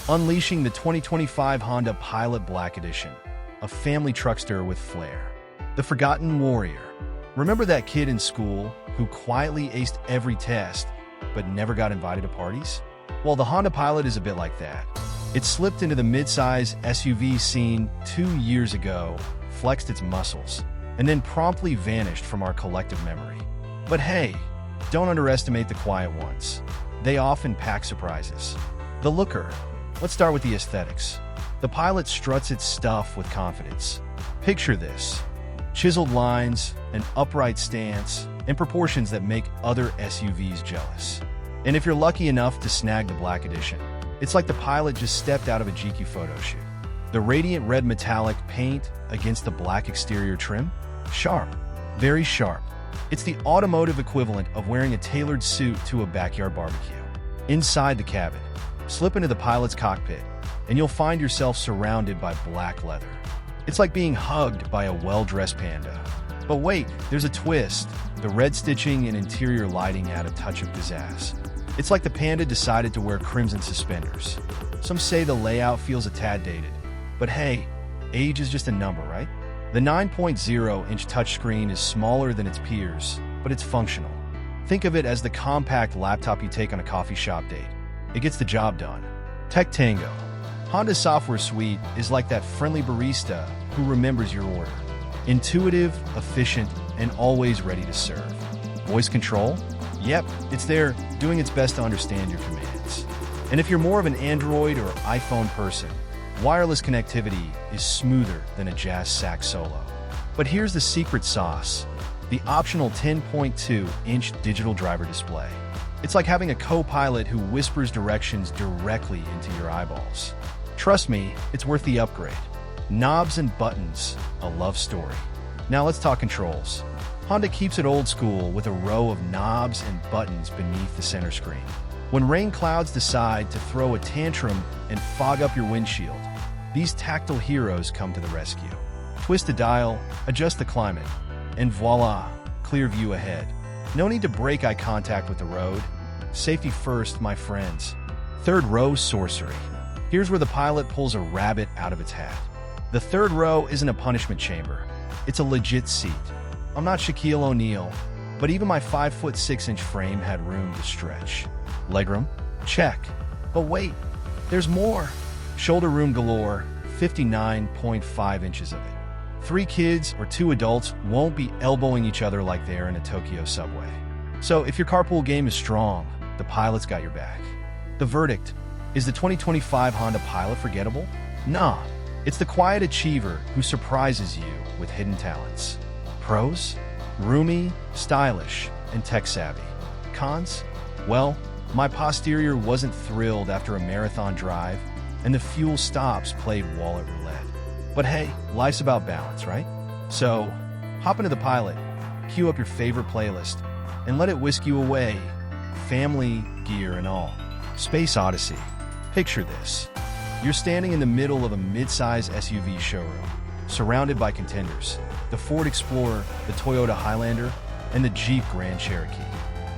Unleashing the 2025 Honda Pilot Black Edition, a family truckster with flair. The forgotten warrior. Remember that kid in school who quietly aced every test but never got invited to parties? Well, the Honda Pilot is a bit like that. It slipped into the midsize SUV scene 2 years ago, flexed its muscles, and then promptly vanished from our collective memory. But hey, don't underestimate the quiet ones. They often pack surprises. The looker. Let's start with the aesthetics. The Pilot struts its stuff with confidence. Picture this. Chiseled lines, an upright stance, and proportions that make other SUVs jealous. And if you're lucky enough to snag the Black Edition, it's like the Pilot just stepped out of a GQ photo shoot. The radiant red metallic paint against the black exterior trim? Sharp. Very sharp. It's the automotive equivalent of wearing a tailored suit to a backyard barbecue. Inside the cabin, slip into the Pilot's cockpit, and you'll find yourself surrounded by black leather. It's like being hugged by a well-dressed panda. But wait, there's a twist. The red stitching and interior lighting add a touch of pizzazz. It's like the panda decided to wear crimson suspenders. Some say the layout feels a tad dated. But hey, age is just a number, right? The 9.0-inch touchscreen is smaller than its peers, but it's functional. Think of it as the compact laptop you take on a coffee shop date. It gets the job done. Tech Tango. Honda's software suite is like that friendly barista who remembers your order. Intuitive, efficient, and always ready to serve. Voice control? Yep, it's there, doing its best to understand your commands. And if you're more of an Android or iPhone person, wireless connectivity is smoother than a jazz sax solo. But here's the secret sauce, the optional 10.2-inch digital driver display. It's like having a co-pilot who whispers directions directly into your eyeballs. Trust me, it's worth the upgrade. Knobs and buttons, a love story. Now let's talk controls. Honda keeps it old school with a row of knobs and buttons beneath the center screen. When rain clouds decide to throw a tantrum and fog up your windshield, these tactile heroes come to the rescue. Twist a dial, adjust the climate, and voila, clear view ahead. No need to break eye contact with the road. Safety first, my friends. Third row sorcery. Here's where the Pilot pulls a rabbit out of its hat. The third row isn't a punishment chamber. It's a legit seat. I'm not Shaquille O'Neal, but even my 5'6" frame had room to stretch. Legroom? Check. But wait, there's more. Shoulder room galore, 59.5 inches of it. 3 kids or 2 adults won't be elbowing each other like they are in a Tokyo subway. So if your carpool game is strong, the Pilot's got your back. The verdict: is the 2025 Honda Pilot forgettable? Nah, it's the quiet achiever who surprises you with hidden talents. Pros? Roomy, stylish, and tech-savvy. Cons? Well, my posterior wasn't thrilled after a marathon drive, and the fuel stops played wallet roulette. But hey, life's about balance, right? So, hop into the Pilot, cue up your favorite playlist, and let it whisk you away, family, gear, and all. Space Odyssey. Picture this. You're standing in the middle of a mid-size SUV showroom, surrounded by contenders: the Ford Explorer, the Toyota Highlander, and the Jeep Grand Cherokee.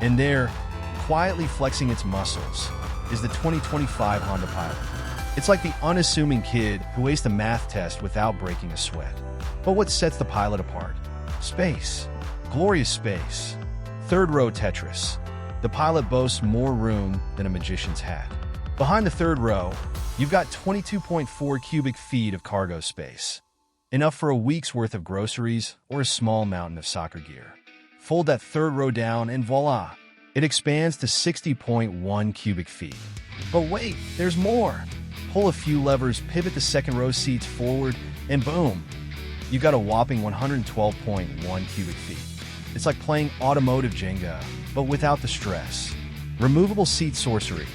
And there, quietly flexing its muscles, is the 2025 Honda Pilot. It's like the unassuming kid who aced the math test without breaking a sweat. But what sets the Pilot apart? Space. Glorious space. Third row Tetris. The Pilot boasts more room than a magician's hat. Behind the third row, you've got 22.4 cubic feet of cargo space. Enough for a week's worth of groceries or a small mountain of soccer gear. Fold that third row down and voila, it expands to 60.1 cubic feet. But wait, there's more. Pull a few levers, pivot the second row seats forward, and boom, you've got a whopping 112.1 cubic feet. It's like playing automotive Jenga, but without the stress. Removable seat sorcery.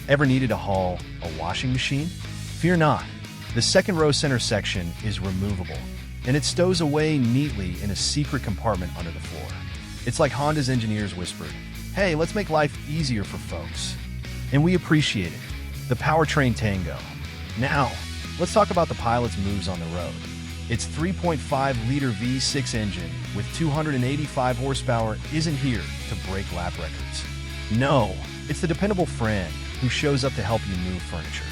Ever needed to haul a washing machine? Fear not. The second row center section is removable, and it stows away neatly in a secret compartment under the floor. It's like Honda's engineers whispered, "Hey, let's make life easier for folks." And we appreciate it. The powertrain tango. Now, let's talk about the Pilot's moves on the road. Its 3.5-liter V6 engine with 285 horsepower isn't here to break lap records. No, it's the dependable friend who shows up to help you move furniture.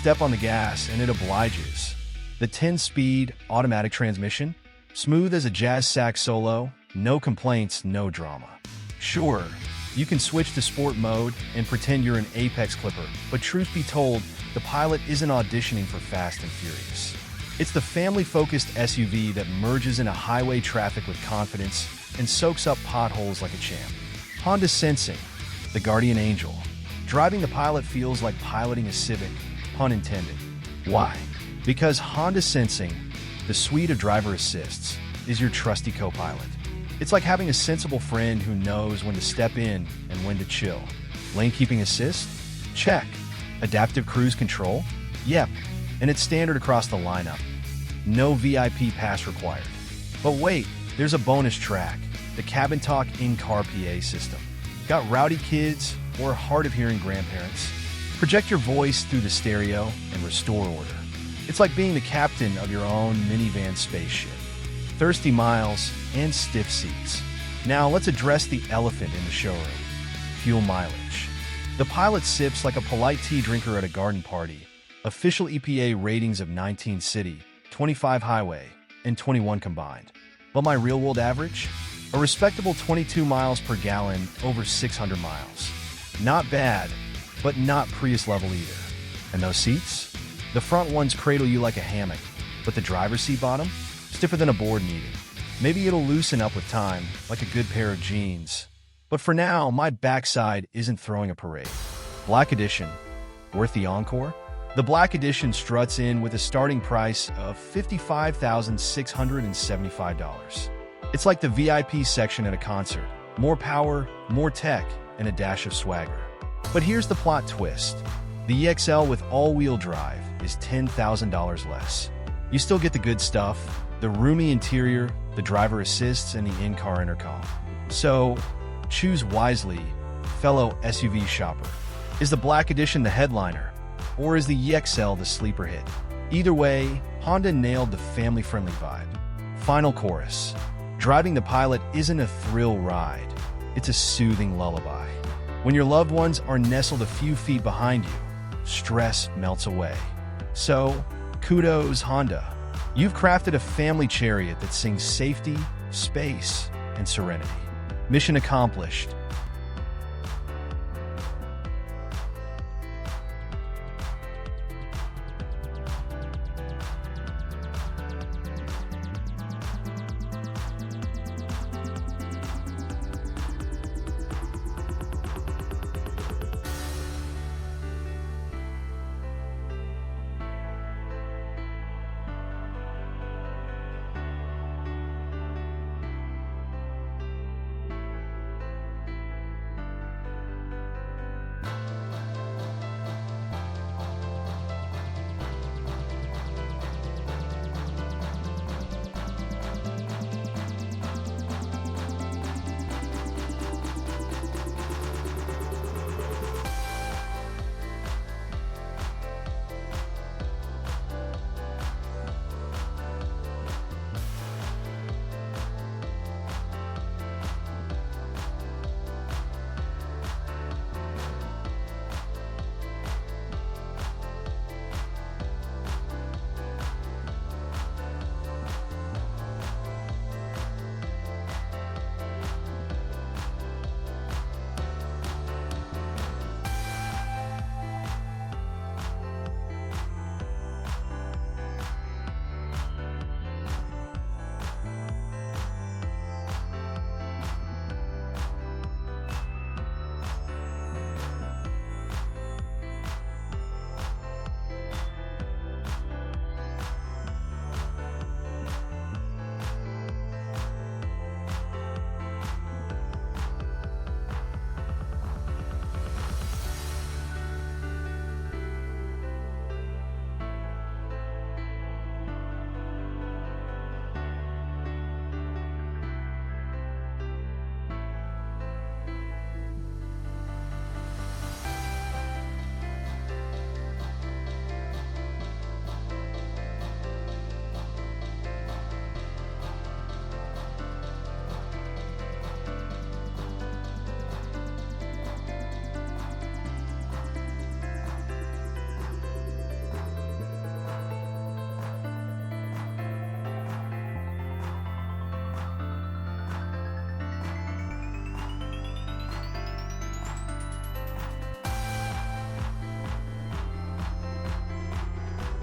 Step on the gas and it obliges. The 10-speed automatic transmission, smooth as a jazz sax solo, no complaints, no drama. Sure, you can switch to sport mode and pretend you're an apex clipper, but truth be told, the Pilot isn't auditioning for Fast and Furious. It's the family-focused SUV that merges into highway traffic with confidence and soaks up potholes like a champ. Honda Sensing, the guardian angel. Driving the Pilot feels like piloting a Civic, pun intended. Why? Because Honda Sensing, the suite of driver assists, is your trusty co-pilot. It's like having a sensible friend who knows when to step in and when to chill. Lane keeping assist? Check. Adaptive cruise control? Yep. And it's standard across the lineup. No VIP pass required. But wait, there's a bonus track, the Cabin Talk in-car PA system. Got rowdy kids or hard-of-hearing grandparents? Project your voice through the stereo and restore order. It's like being the captain of your own minivan spaceship. Thirsty miles and stiff seats. Now let's address the elephant in the showroom. Fuel mileage. The Pilot sips like a polite tea drinker at a garden party. Official EPA ratings of 19 city, 25 highway, and 21 combined. But my real-world average? A respectable 22 miles per gallon over 600 miles. Not bad, but not Prius level either. And those seats? The front ones cradle you like a hammock, but the driver's seat bottom? Stiffer than a board meeting. Maybe it'll loosen up with time, like a good pair of jeans. But for now, my backside isn't throwing a parade. Black Edition. Worth the encore? The Black Edition struts in with a starting price of $55,675. It's like the VIP section at a concert. More power, more tech, and a dash of swagger. But here's the plot twist. The EXL with all-wheel drive is $10,000 less. You still get the good stuff, the roomy interior, the driver assists, and the in-car intercom. So, choose wisely, fellow SUV shopper. Is the Black Edition the headliner? Or is the EXL the sleeper hit? Either way, Honda nailed the family-friendly vibe. Final chorus. Driving the Pilot isn't a thrill ride. It's a soothing lullaby. When your loved ones are nestled a few feet behind you, stress melts away. So, kudos, Honda. You've crafted a family chariot that sings safety, space, and serenity. Mission accomplished.